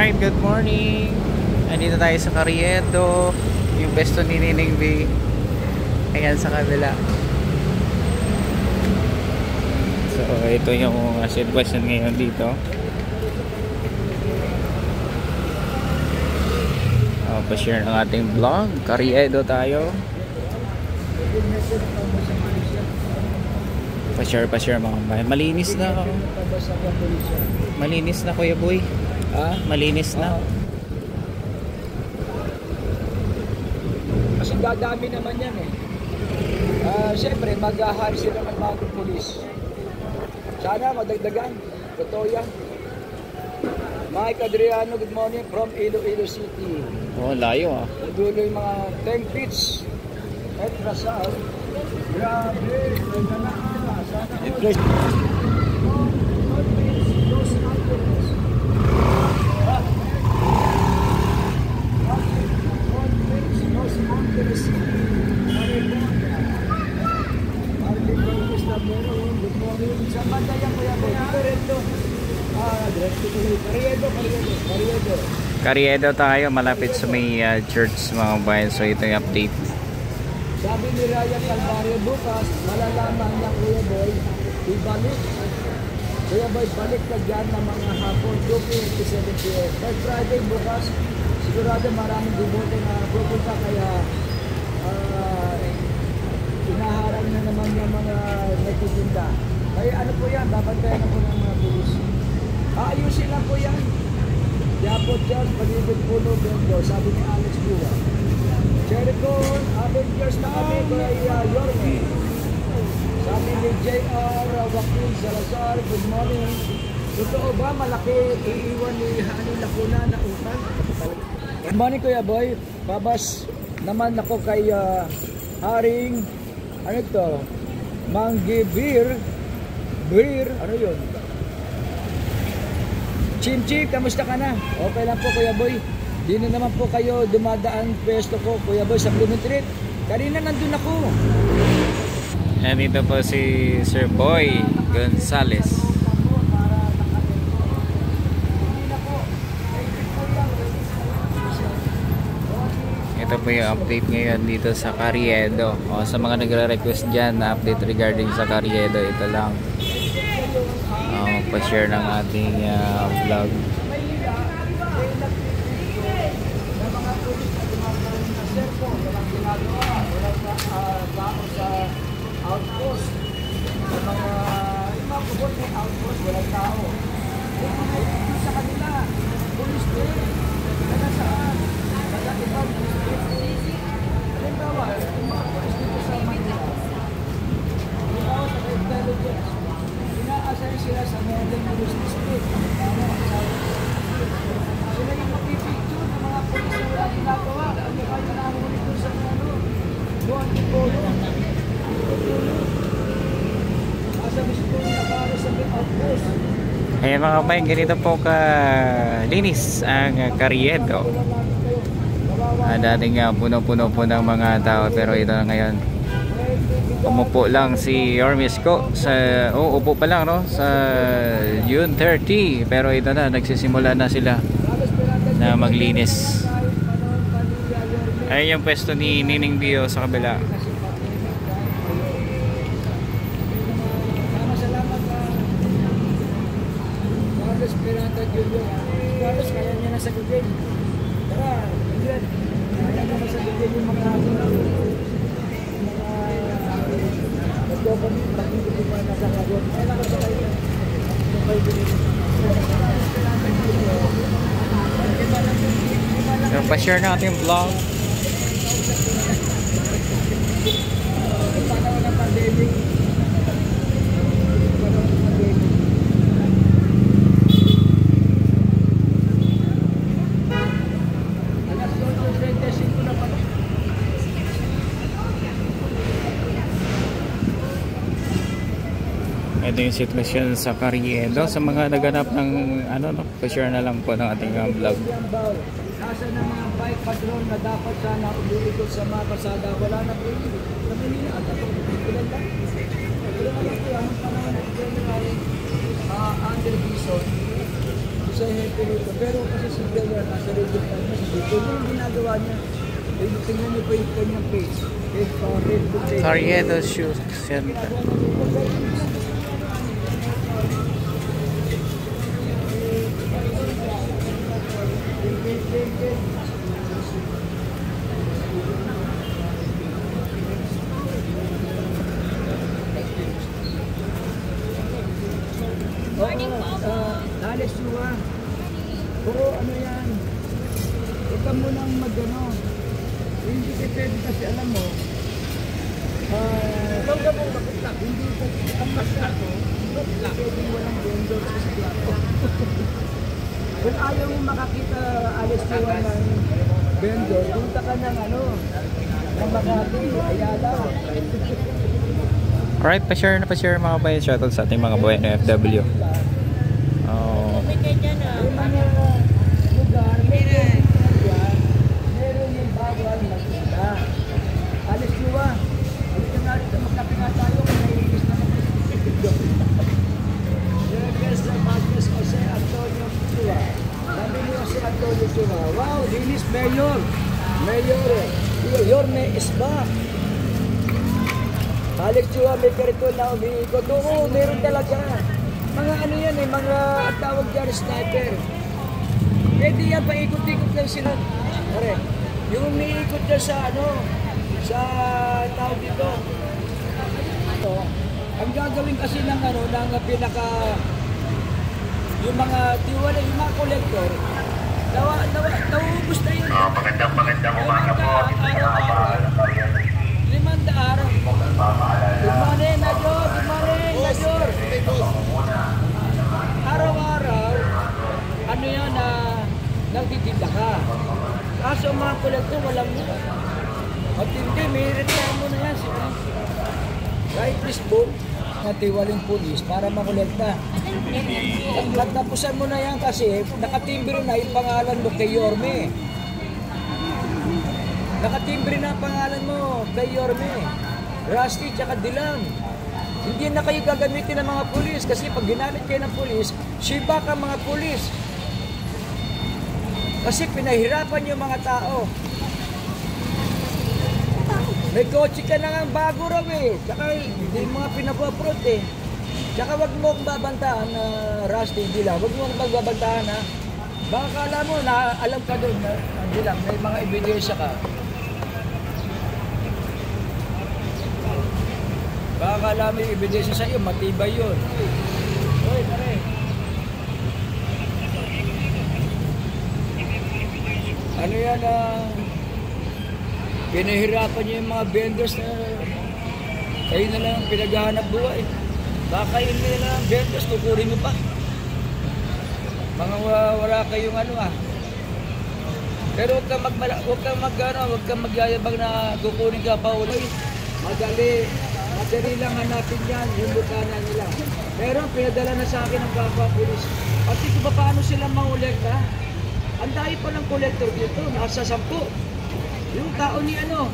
Alright, good morning. Andito tayo sa Carriedo, yung pesto ni Nining B. Ayan sa kabila. So, ito yung sitwasyon ngayon dito. Pa-share ng ating vlog. Carriedo tayo. Pa-share mga bahay. Malinis na. Malinis na, Kuya Boy. Malinis na. Kasi dadami naman yan eh. Siyempre, mag-ahari sila ng mga pulis. Sana madagdagan. Totoo yan. Mike Adriano, good morning from Iloilo City. Layo Dulo yung mga 10 feet. At Rasal. Grabe. Carriedo tayo, malapit sa may church mga bayan. So ito yung update. Sabi ni Ryan Calvario, bukas malalaman na Kuya Boy ibalik. Kuya Boy, balik ka dyan ng mga hapon 2:27 p.m. By Friday bukas sigurado maraming bumote na pupunta, kaya inaharang na naman yung mga nagtitinda. Kaya ano po yan, babantayan na po ng mga pulis. Ayusin lang po yan. Yapot dyan, pag-ibig puno bendo, sabi ni Alex Buwa. Jericho, Avengers na kami kay Yorme. Sabi ni J.R. Joaquin Salazar, good morning. Totoo ba malaki iiwan ni Hani Lacuna na utang? Good morning Kuya Boy. Babas naman ako kay Haring, ano ito? Manggi Beer, ano yun? Chim-chim, kamusta ka na? Okay lang po Kuya Boy. Di na naman po kayo dumadaan pwesto ko Kuya Boy sa Blooming Street. Kanina nandun ako. And dito po si Sir Boy Gonzales. Ito po yung update ngayon dito sa Carriedo. Sa mga nagre-request dyan na update regarding sa Carriedo, ito lang. Pa-share ng ating vlog. Outpost. Yung mga kubot may outpost, walang tao. Yung sa kanila, police day. Kaya saan? Kaya ibang halimbawa, yung mga police dito sa Manila. Halimbawa sa intelligence. Inaasahin sila sa Northern Police District. Sila yung mapipicture ng mga police na wala ginagawa. Ano kayo namin dito sa ano? Doon yung polo. Ayan mga kabayan, ganito po linis ang Carriedo. Dating puno-puno po ng mga tao, pero ito na ngayon. Umupo lang si Yormes ko upo pa lang sa June 30, pero ito na, nagsisimula na sila na maglinis. Ayan yung pwesto ni Nining Bio sa kabila. Esperanza Julio. Carlos, kaya niya na sagutin. Tara, Adrian. Kaya niya na sagutin yung mga nagdokonin. Bakit hindi pa nasasagot? Kaya na kasi kayo. So, pa-share natin yung vlog. Yung panahon ng pandemic. Ito yung sitwasyon sa Carriedo. Sa mga naganap ng pa-share na lang po ng ating vlog. Nasa ng mga bike patrol na dapat sana umiikot sa mga pasada, wala na po yun. Sa Manila at ako, ilan lang. Ilan lang po, anong panahon ng General Under Bison, sa hepe rito. Pero kasi si Bella nasa radio pa niya, sa dito. Yung ginagawa niya, tingnan niyo pa yung kanyang page. Facebook page. Carriedo Shoe Center. Alex Chua. Oo, ano yan? Huwag ka munang mag-ano. Hindi ka pwede kasi alam mo. Huwag ka mong makitlak. Hindi ka ang masyado. Pwede walang vendor sa plato. Kung ayaw mo makakita Alex Chua ng vendor, punta ka ng ano, ng Makati, Ayala. Alright, pa-share mga bayan. Shoutout sa ating mga bayan na FW. May mga lugar, meron yung bawal magkita. Alex Chua, dito nga rito, magkape nga tayo kung naiinis na naman. Yes, Marcos Jose Antonio Chua. Sabi niyo si Antonio Chua, wow, linis mayor. Mayor, Yorme is back. Alex Chua, may karito na umiikot. Oo, meron talaga. Mga ano yan eh, mga tawag dyan, sniper. Pwede yan, paikot-ikot lang sila. Pare, yung umiikot dyan sa ano, sa tawag dito. Ito, ang gagawin kasi ng ano, ng pinaka, yung mga tiwala, yung mga kolektor, nauubos na yun. Magandang umaga po. Araw-araw. 500 araw. Good morning, Major. Good morning, Major. Araw-araw, ano yan na nagtitinda ka. Kaso ang mga kolektor, walang nila. Matindi, may reklamo na yan sila. Right, please book na tiwaling pulis para makolekta. Nagtapusan mo na yan kasi nakatimbre na yung pangalan mo kay Yorme. Nakatimbre na ang pangalan mo kay Yorme, Rusty, tsaka Dilang. Hindi na kayo gagamitin ng mga pulis kasi pag ginamit kayo ng pulis, shiba ka mga pulis. Kasi pinahirapan yung mga tao. May kotse ka na nga bago raw eh. Tsaka hindi mga pinapaprot eh. Tsaka wag mo akong babantaan na Rusty, Dilang. Wag mo akong magbabantaan ha. Baka kala mo na alam ka doon na Dilang, may mga ebidensya ka. Baka kala mo yung ebidensya sa iyo, matibay yun. Hoy, pare. Ano yan pinahirapan niyo yung mga vendors na kayo na lang pinaghahanap buhay. Baka yun nila ang vendors, tukurin nyo pa. Mga wala kayong ano Pero huwag kang magyayabang na kukunin ka pa ulit. Madali lang hanapin yan, yung bukana nila. Pero pinadala na sa akin ng kapwa pulis. Pati kung paano sila mangolekta, ang dahil pa ng kolektor dito, nasa 10. Yung tao ni ano.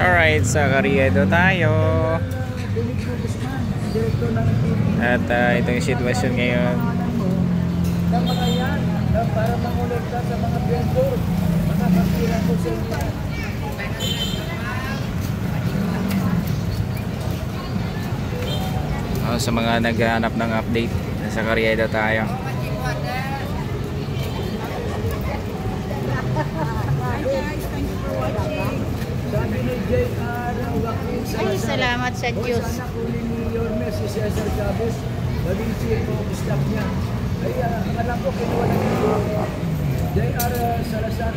Alright, sa Carriedo tayo. At ito yung sitwasyon ngayon. Ng mga yan, para mangolekta sa mga vendor, mga kapira ko sa inyo. Sa mga naghahanap ng update, sa Carriedo tayo. Sabi ni J.R. Joaquin Salazar. Ay, salamat sa Diyos. Sana kunin ni Yorme si Cesar Chavez. Maging chief of staff niya. Ay, alam ko kinuha na ni J.R. Salazar.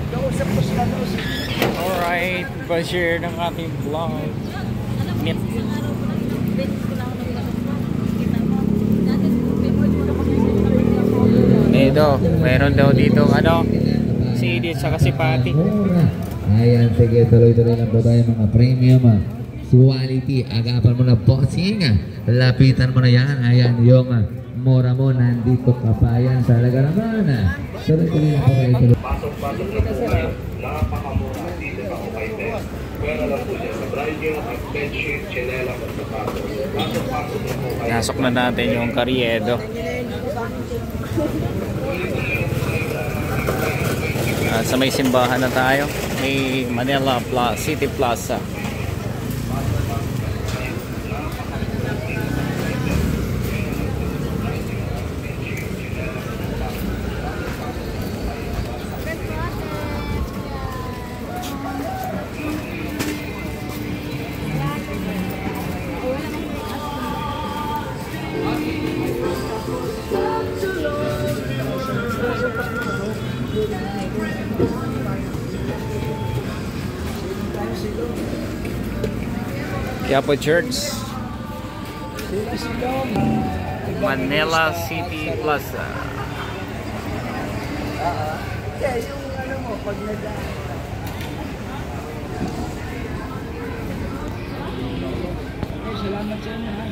Kausap ko sila doon. Alright, pa-share ng ating vlog. Meet. Ito, meron daw dito si Edith sa si Patty. Ayan, sige, tuloy-tuloy lang po tayo mga premium quality. Agapan mo na bossing. Lapitan mo na yan. Ayan, yung mura mo nandito ka pa yan sa Lagaraman. Tuloy-tuloy lang po tayo. Pasok-pasok na po kayo. Napakamura dito ako kay Beth. Pwera lang po dyan sa bridal at bedsheet, chinela at sapatos. Pasok Nasok na natin yung Carriedo. Sa may simbahan na tayo, may Manila City Plaza. Quiapo Church, Manila City Plaza. Yeah, yung ano mo, pag salamat sa inyo, ha?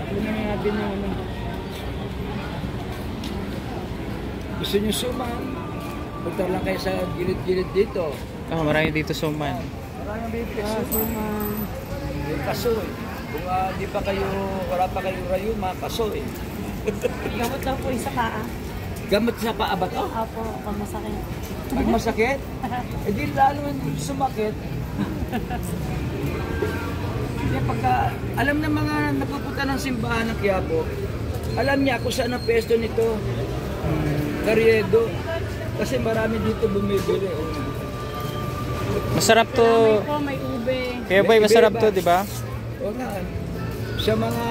Kunin na natin yung ano. Gusto nyo suman? Punta lang kayo sa gilid-gilid dito. Marami dito suman. Maraming dito suman. May kaso eh. Kung di pa kayo, wala pa kayong rayuma, kaso eh. Gamot daw po yung sa paa. Gamot sa paa ba to? Opo, pag masakit. Pag masakit? Eh di lalo yung sumakit. Kaya pagka, alam na mga nagpupunta ng simbahan ng Quiapo, alam niya kung saan ang pesto nito. Carriedo. Kasi marami dito bumibili. Masarap to. May po, may ube. Kaya boy, masarap to, di ba? O nga. Sa mga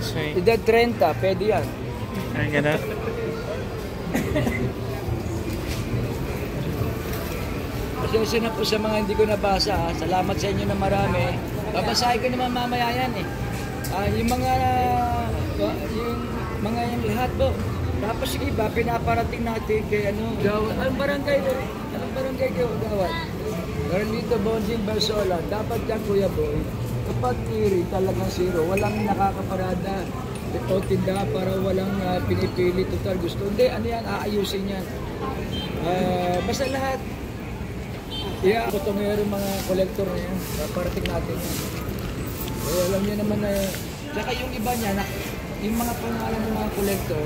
Sweet. edad 30, pwede yan. Ay, gano'n. Pasensya na po sa mga hindi ko nabasa. Ha. Salamat sa inyo na marami. Babasahin ko naman mamaya yan eh. Yung mga yung lahat po. Tapos yung iba, pinaparating natin kay ano, Gawad. Anong barangay doon? Anong barangay kayo, Gawad? Carlito Bonjing Barsola. Dapat yan, Kuya Boy. Kapag tiri, talagang zero. Walang nakakaparada. O tinda para walang pinipili. Total gusto. Hindi, ano yan, aayusin yan. Basta lahat. Yeah, ito mayroon mga collector na yan. Parating natin yan. Alam niyo naman na, saka yung iba niya, yung mga pangalan ng mga collector,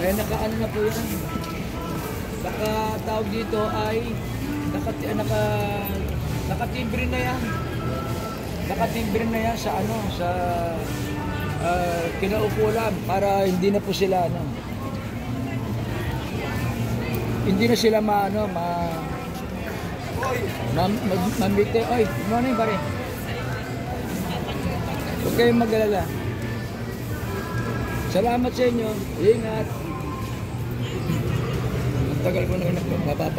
ay nakaano na po yan. Nakatawag dito ay, nakatimbre na yan. Nakatimbre na yan sa ano, sa kinaupo lang para hindi na po sila ano. Hindi na sila mamite. Oy, good morning pare. Huwag kayong mag-alala. Salamat sa inyo. Ingat. Ang tagal ko na nababa.